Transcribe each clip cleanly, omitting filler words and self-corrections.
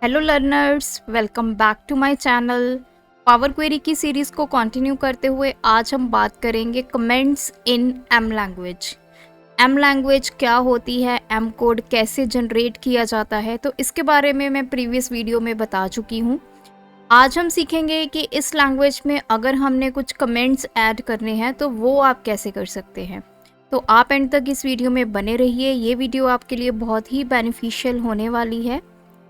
Hello learners, welcome back to my channel. Power query की series को continue करते हुए आज हम बात करेंगे comments in M language. M language क्या होती है, एम कोड कैसे जनरेट किया जाता है, तो इसके बारे में मैं प्रीवियस वीडियो में बता चुकी हूँ। आज हम सीखेंगे कि इस लैंग्वेज में अगर हमने कुछ कमेंट्स ऐड करने हैं तो वो आप कैसे कर सकते हैं। तो आप एंड तक इस वीडियो में बने रहिए, ये वीडियो आपके लिए बहुत ही बेनिफिशियल होने वाली है।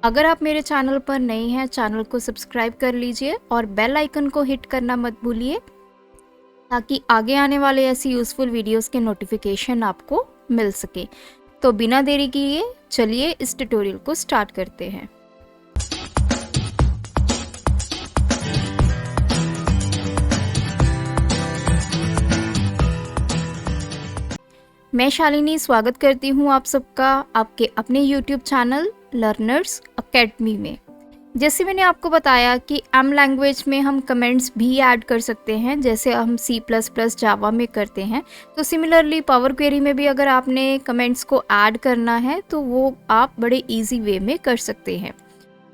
अगर आप मेरे चैनल पर नए हैं, चैनल को सब्सक्राइब कर लीजिए और बेल आइकन को हिट करना मत भूलिए ताकि आगे आने वाले ऐसी यूज़फुल वीडियोस के नोटिफिकेशन आपको मिल सके। तो बिना देरी किए चलिए इस ट्यूटोरियल को स्टार्ट करते हैं। मैं शालिनी स्वागत करती हूँ आप सबका आपके अपने YouTube चैनल लर्नर्स अकेडमी में। जैसे मैंने आपको बताया कि एम लैंग्वेज में हम कमेंट्स भी ऐड कर सकते हैं, जैसे हम C++ जावा में करते हैं। तो सिमिलरली पावर क्वेरी में भी अगर आपने कमेंट्स को ऐड करना है तो वो आप बड़े इजी वे में कर सकते हैं।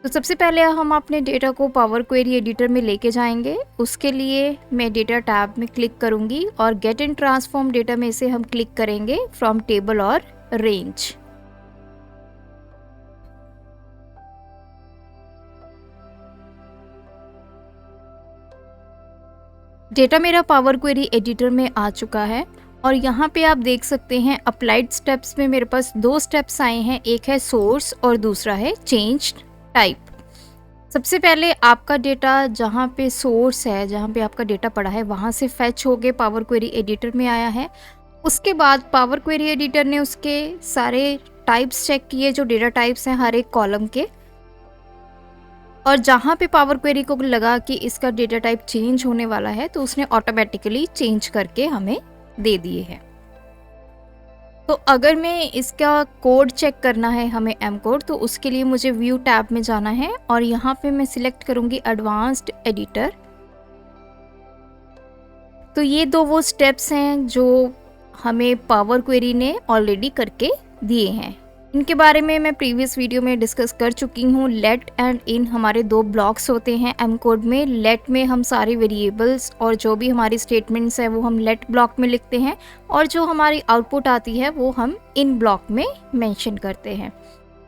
तो सबसे पहले हम अपने डेटा को पावर क्वेरी एडिटर में लेके जाएंगे। उसके लिए मैं डेटा टैब में क्लिक करूंगी और गेट इन ट्रांसफॉर्म डेटा में से हम क्लिक करेंगे फ्रॉम टेबल और रेंज। डेटा मेरा पावर क्वेरी एडिटर में आ चुका है और यहाँ पे आप देख सकते हैं अप्लाइड स्टेप्स में मेरे पास दो स्टेप्स आए हैं, एक है सोर्स और दूसरा है चेंज टाइप। सबसे पहले आपका डेटा जहाँ पे सोर्स है, जहाँ पे आपका डेटा पड़ा है, वहाँ से फैच हो के पावर क्वेरी एडिटर में आया है। उसके बाद पावर क्वेरी एडिटर ने उसके सारे टाइप्स चेक किए, जो डेटा टाइप्स हैं हर एक कॉलम के, और जहाँ पे पावर क्वेरी को लगा कि इसका डेटा टाइप चेंज होने वाला है तो उसने ऑटोमेटिकली चेंज करके हमें दे दिए हैं। तो अगर मैं इसका कोड चेक करना है हमें एम कोड, तो उसके लिए मुझे व्यू टैब में जाना है और यहाँ पे मैं सिलेक्ट करूँगी एडवांस्ड एडिटर। तो ये दो वो स्टेप्स हैं जो हमें पावर क्वेरी ने ऑलरेडी करके दिए हैं। इनके बारे में मैं प्रीवियस वीडियो में डिस्कस कर चुकी हूँ। लेट एंड इन हमारे दो ब्लॉक्स होते हैं एम कोड में। लेट में हम सारे वेरिएबल्स और जो भी हमारी स्टेटमेंट्स है वो हम लेट ब्लॉक में लिखते हैं, और जो हमारी आउटपुट आती है वो हम इन ब्लॉक में मेंशन करते हैं।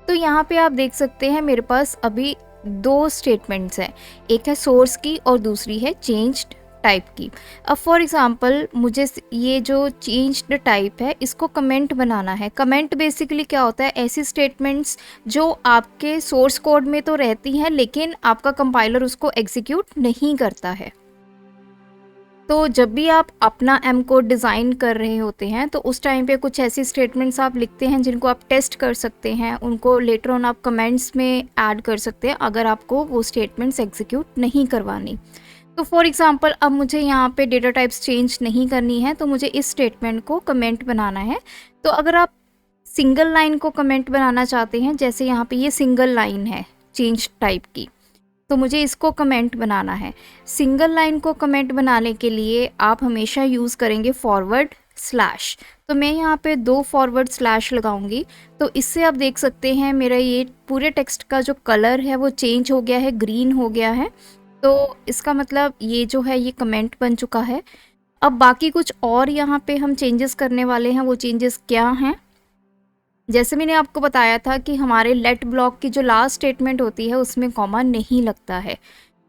तो यहाँ पे आप देख सकते हैं मेरे पास अभी दो स्टेटमेंट्स हैं, एक है सोर्स की और दूसरी है चेंज्ड टाइप की। अब फॉर एग्जांपल मुझे ये जो चेंज्ड टाइप है इसको कमेंट बनाना है। कमेंट बेसिकली क्या होता है, ऐसी स्टेटमेंट्स जो आपके सोर्स कोड में तो रहती हैं लेकिन आपका कंपाइलर उसको एग्जीक्यूट नहीं करता है। तो जब भी आप अपना एम कोड डिज़ाइन कर रहे होते हैं तो उस टाइम पे कुछ ऐसी स्टेटमेंट्स आप लिखते हैं जिनको आप टेस्ट कर सकते हैं, उनको लेटर ऑन आप कमेंट्स में ऐड कर सकते हैं अगर आपको वो स्टेटमेंट्स एग्जीक्यूट नहीं करवानी। तो फॉर एग्जांपल अब मुझे यहाँ पे डेटा टाइप्स चेंज नहीं करनी है, तो मुझे इस स्टेटमेंट को कमेंट बनाना है। तो अगर आप सिंगल लाइन को कमेंट बनाना चाहते हैं, जैसे यहाँ पे ये सिंगल लाइन है चेंज टाइप की, तो मुझे इसको कमेंट बनाना है। सिंगल लाइन को कमेंट बनाने के लिए आप हमेशा यूज़ करेंगे फॉरवर्ड स्लैश। तो मैं यहाँ पे दो फॉरवर्ड स्लैश लगाऊंगी। तो इससे आप देख सकते हैं मेरा ये पूरे टेक्स्ट का जो कलर है वो चेंज हो गया है, ग्रीन हो गया है। तो इसका मतलब ये जो है ये कमेंट बन चुका है। अब बाकी कुछ और यहाँ पे हम चेंजेस करने वाले हैं। वो चेंजेस क्या हैं, जैसे मैंने आपको बताया था कि हमारे लेट ब्लॉक की जो लास्ट स्टेटमेंट होती है उसमें कॉमा नहीं लगता है,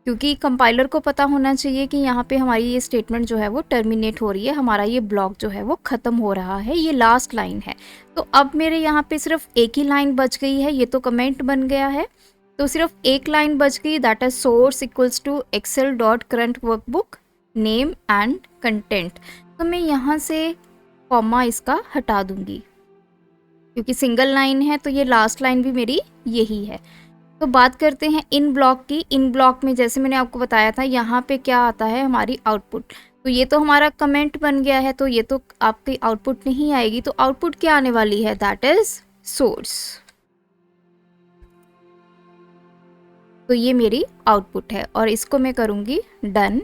क्योंकि कंपाइलर को पता होना चाहिए कि यहाँ पे हमारी ये स्टेटमेंट जो है वो टर्मिनेट हो रही है, हमारा ये ब्लॉक जो है वो ख़त्म हो रहा है, ये लास्ट लाइन है। तो अब मेरे यहाँ पे सिर्फ एक ही लाइन बच गई है, ये तो कमेंट बन गया है, तो सिर्फ एक लाइन बच गई, that is source equals to Excel dot current workbook name and content. तो मैं यहाँ से कॉमा इसका हटा दूंगी क्योंकि सिंगल लाइन है, तो ये लास्ट लाइन भी मेरी यही है। तो बात करते हैं इन ब्लॉक की। इन ब्लॉक में जैसे मैंने आपको बताया था यहाँ पे क्या आता है, हमारी आउटपुट। तो ये तो हमारा कमेंट बन गया है, तो ये तो आपकी आउटपुट नहीं आएगी। तो आउटपुट क्या आने वाली है, दैट इज सोर्स। तो ये मेरी आउटपुट है और इसको मैं करूँगी डन।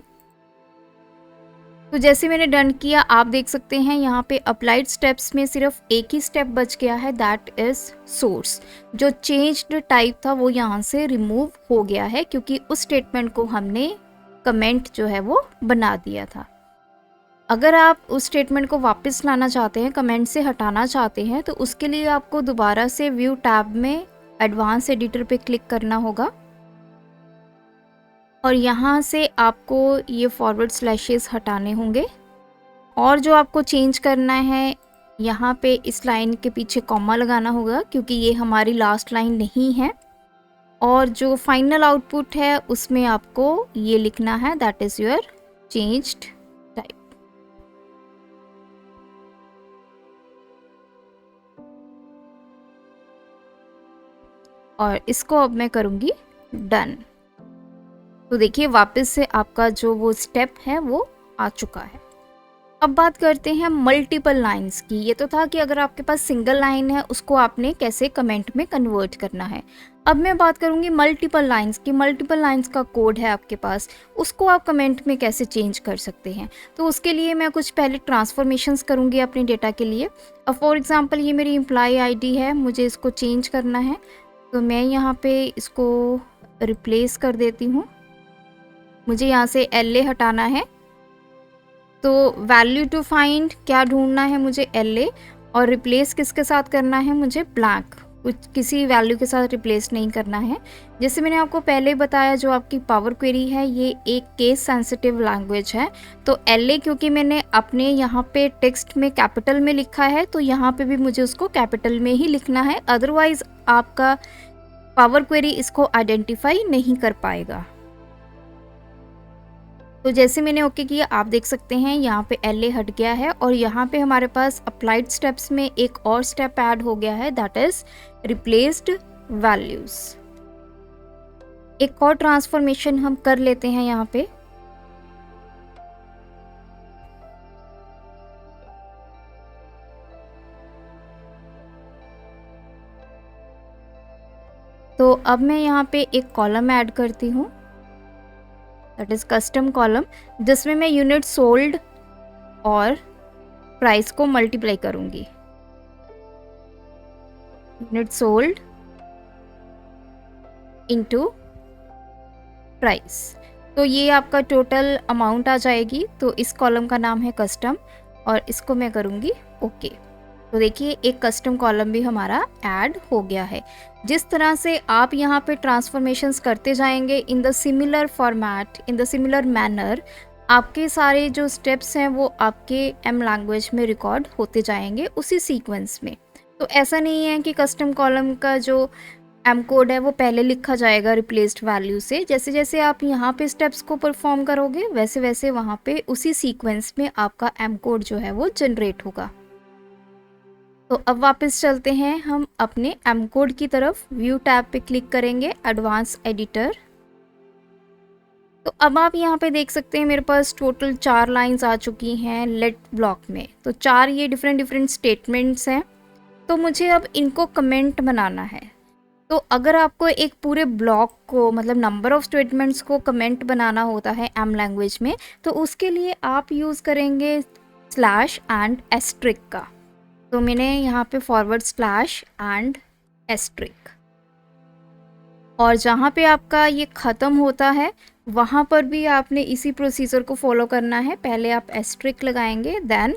तो जैसे मैंने डन किया, आप देख सकते हैं यहाँ पे अप्लाइड स्टेप्स में सिर्फ एक ही स्टेप बच गया है, दैट इज सोर्स। जो चेंज्ड टाइप था वो यहाँ से रिमूव हो गया है क्योंकि उस स्टेटमेंट को हमने कमेंट जो है वो बना दिया था। अगर आप उस स्टेटमेंट को वापस लाना चाहते हैं, कमेंट से हटाना चाहते हैं, तो उसके लिए आपको दोबारा से व्यू टैब में एडवांस एडिटर पे क्लिक करना होगा और यहाँ से आपको ये फॉरवर्ड स्लैशेस हटाने होंगे और जो आपको चेंज करना है, यहाँ पे इस लाइन के पीछे कॉमा लगाना होगा क्योंकि ये हमारी लास्ट लाइन नहीं है। और जो फाइनल आउटपुट है उसमें आपको ये लिखना है, that is your changed type. और इसको अब मैं करूँगी डन। तो देखिए वापस से आपका जो वो स्टेप है वो आ चुका है। अब बात करते हैं मल्टीपल लाइंस की। ये तो था कि अगर आपके पास सिंगल लाइन है उसको आपने कैसे कमेंट में कन्वर्ट करना है। अब मैं बात करूंगी मल्टीपल लाइंस की। मल्टीपल लाइंस का कोड है आपके पास, उसको आप कमेंट में कैसे चेंज कर सकते हैं। तो उसके लिए मैं कुछ पहले ट्रांसफॉर्मेशंस करूंगी अपने डेटा के लिए। अब फॉर एग्जांपल ये मेरी एम्प्लॉय आईडी है, मुझे इसको चेंज करना है, तो मैं यहाँ पे इसको रिप्लेस कर देती हूँ। मुझे यहाँ से LA हटाना है, तो वैल्यू टू फाइंड क्या ढूंढना है मुझे, LA, और रिप्लेस किसके साथ करना है मुझे, ब्लैंक, कुछ किसी वैल्यू के साथ रिप्लेस नहीं करना है। जैसे मैंने आपको पहले बताया, जो आपकी पावर क्वेरी है ये एक केस सेंसिटिव लैंग्वेज है, तो LA क्योंकि मैंने अपने यहाँ पे टेक्स्ट में कैपिटल में लिखा है तो यहाँ पे भी मुझे उसको कैपिटल में ही लिखना है, अदरवाइज आपका पावर क्वेरी इसको आइडेंटिफाई नहीं कर पाएगा। तो जैसे मैंने ओके किया, आप देख सकते हैं यहाँ पे LA हट गया है और यहाँ पे हमारे पास अप्लाइड स्टेप्स में एक और स्टेप ऐड हो गया है, दैट इज रिप्लेस्ड वैल्यूज। एक और ट्रांसफॉर्मेशन हम कर लेते हैं यहाँ पे। तो अब मैं यहाँ पे एक कॉलम ऐड करती हूँ, दैट इज कस्टम कॉलम, जिसमें मैं यूनिट सोल्ड और प्राइस को मल्टीप्लाई करूंगी। यूनिट सोल्ड इनटू प्राइस, तो ये आपका टोटल अमाउंट आ जाएगी। तो इस कॉलम का नाम है कस्टम और इसको मैं करूंगी ओके। तो देखिए एक कस्टम कॉलम भी हमारा ऐड हो गया है। जिस तरह से आप यहाँ पे ट्रांसफॉर्मेशंस करते जाएंगे in the similar format, in the similar manner, आपके सारे जो स्टेप्स हैं वो आपके M लैंग्वेज में रिकॉर्ड होते जाएंगे उसी सीक्वेंस में। तो ऐसा नहीं है कि कस्टम कॉलम का जो M कोड है वो पहले लिखा जाएगा रिप्लेस्ड वैल्यू से। जैसे जैसे आप यहाँ पे स्टेप्स को परफॉर्म करोगे वैसे वैसे वहाँ पे उसी सीक्वेंस में आपका M कोड जो है वो जनरेट होगा। तो अब वापस चलते हैं हम अपने M कोड की तरफ। व्यू टैब पे क्लिक करेंगे, एडवांस एडिटर। तो अब आप यहाँ पे देख सकते हैं मेरे पास टोटल 4 लाइंस आ चुकी हैं लेट ब्लॉक में। तो 4 ये डिफरेंट स्टेटमेंट्स हैं। तो मुझे अब इनको कमेंट बनाना है। तो अगर आपको एक पूरे ब्लॉक को, मतलब नंबर ऑफ स्टेटमेंट्स को कमेंट बनाना होता है M लैंग्वेज में, तो उसके लिए आप यूज़ करेंगे स्लैश एंड एस्ट्रिक का। तो मैंने यहाँ पे फॉरवर्ड स्लैश एंड एस्ट्रिक, और जहाँ पे आपका ये ख़त्म होता है वहाँ पर भी आपने इसी प्रोसीजर को फॉलो करना है। पहले आप एस्ट्रिक लगाएंगे, देन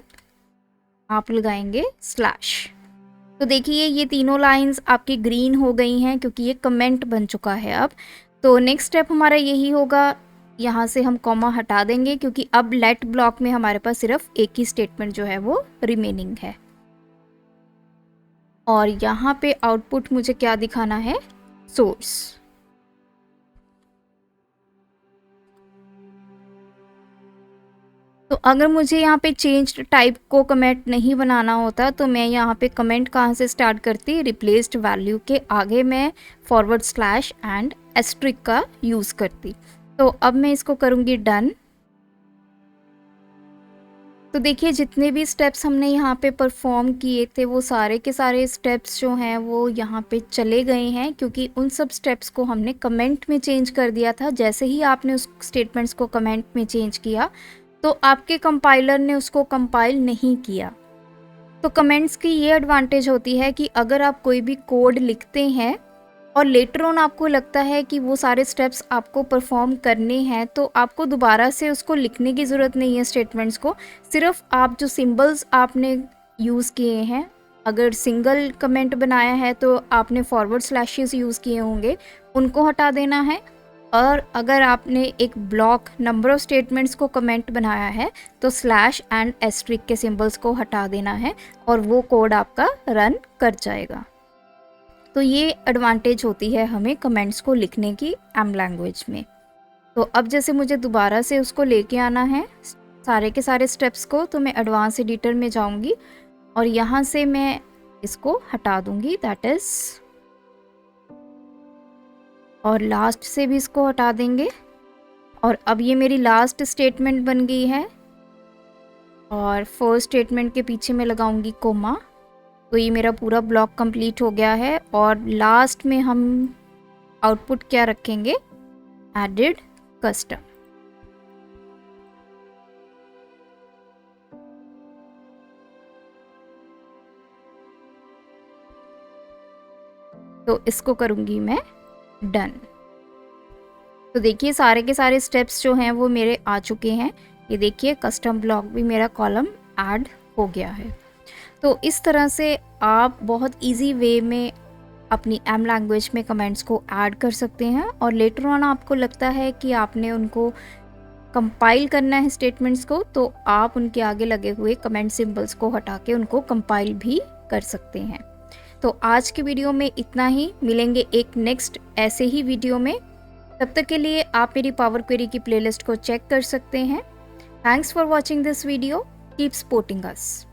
आप लगाएंगे स्लैश। तो देखिए ये तीनों लाइंस आपकी ग्रीन हो गई हैं क्योंकि ये कमेंट बन चुका है अब। तो नेक्स्ट स्टेप हमारा यही होगा, यहाँ से हम कॉमा हटा देंगे क्योंकि अब लेट ब्लॉक में हमारे पास सिर्फ एक ही स्टेटमेंट जो है वो रिमेनिंग है। और यहाँ पे आउटपुट मुझे क्या दिखाना है, सोर्स। तो अगर मुझे यहाँ पे चेंज टाइप को कमेंट नहीं बनाना होता तो मैं यहाँ पे कमेंट कहाँ से स्टार्ट करती, रिप्लेस्ड वैल्यू के आगे मैं फॉरवर्ड स्लैश एंड एस्ट्रिक का यूज़ करती। तो अब मैं इसको करूँगी डन। तो देखिए जितने भी स्टेप्स हमने यहाँ पे परफॉर्म किए थे वो सारे के सारे स्टेप्स जो हैं वो यहाँ पे चले गए हैं क्योंकि उन सब स्टेप्स को हमने कमेंट में चेंज कर दिया था। जैसे ही आपने उस स्टेटमेंट्स को कमेंट में चेंज किया तो आपके कंपाइलर ने उसको कंपाइल नहीं किया। तो कमेंट्स की ये एडवांटेज होती है कि अगर आप कोई भी कोड लिखते हैं और लेटर ऑन आपको लगता है कि वो सारे स्टेप्स आपको परफॉर्म करने हैं, तो आपको दोबारा से उसको लिखने की ज़रूरत नहीं है स्टेटमेंट्स को। सिर्फ आप जो सिंबल्स आपने यूज़ किए हैं, अगर सिंगल कमेंट बनाया है तो आपने फॉरवर्ड स्लैशेस यूज़ किए होंगे, उनको हटा देना है। और अगर आपने एक ब्लॉक नंबर ऑफ स्टेटमेंट्स को कमेंट बनाया है तो स्लैश एंड एस्ट्रिक के सिंबल्स को हटा देना है और वो कोड आपका रन कर जाएगा। तो ये एडवांटेज होती है हमें कमेंट्स को लिखने की एम लैंग्वेज में। तो अब जैसे मुझे दोबारा से उसको लेके आना है सारे के सारे स्टेप्स को, तो मैं एडवांस एडिटर में जाऊंगी और यहाँ से मैं इसको हटा दूंगी, दैट इज़, और लास्ट से भी इसको हटा देंगे। और अब ये मेरी लास्ट स्टेटमेंट बन गई है और फर्स्ट स्टेटमेंट के पीछे मैं लगाऊंगी कोमा। तो ये मेरा पूरा ब्लॉक कंप्लीट हो गया है और लास्ट में हम आउटपुट क्या रखेंगे, एडेड कस्टम। तो इसको करूंगी मैं डन। तो देखिए सारे के सारे स्टेप्स जो हैं वो मेरे आ चुके हैं। ये देखिए कस्टम ब्लॉक भी मेरा कॉलम ऐड हो गया है। तो इस तरह से आप बहुत इजी वे में अपनी एम लैंग्वेज में कमेंट्स को ऐड कर सकते हैं और लेटर ऑन आपको लगता है कि आपने उनको कंपाइल करना है स्टेटमेंट्स को, तो आप उनके आगे लगे हुए कमेंट सिंबल्स को हटा के उनको कंपाइल भी कर सकते हैं। तो आज के वीडियो में इतना ही, मिलेंगे एक नेक्स्ट ऐसे ही वीडियो में। तब तक के लिए आप मेरी पावर क्वेरी की प्लेलिस्ट को चेक कर सकते हैं। Thanks for watching this video, keep supporting us.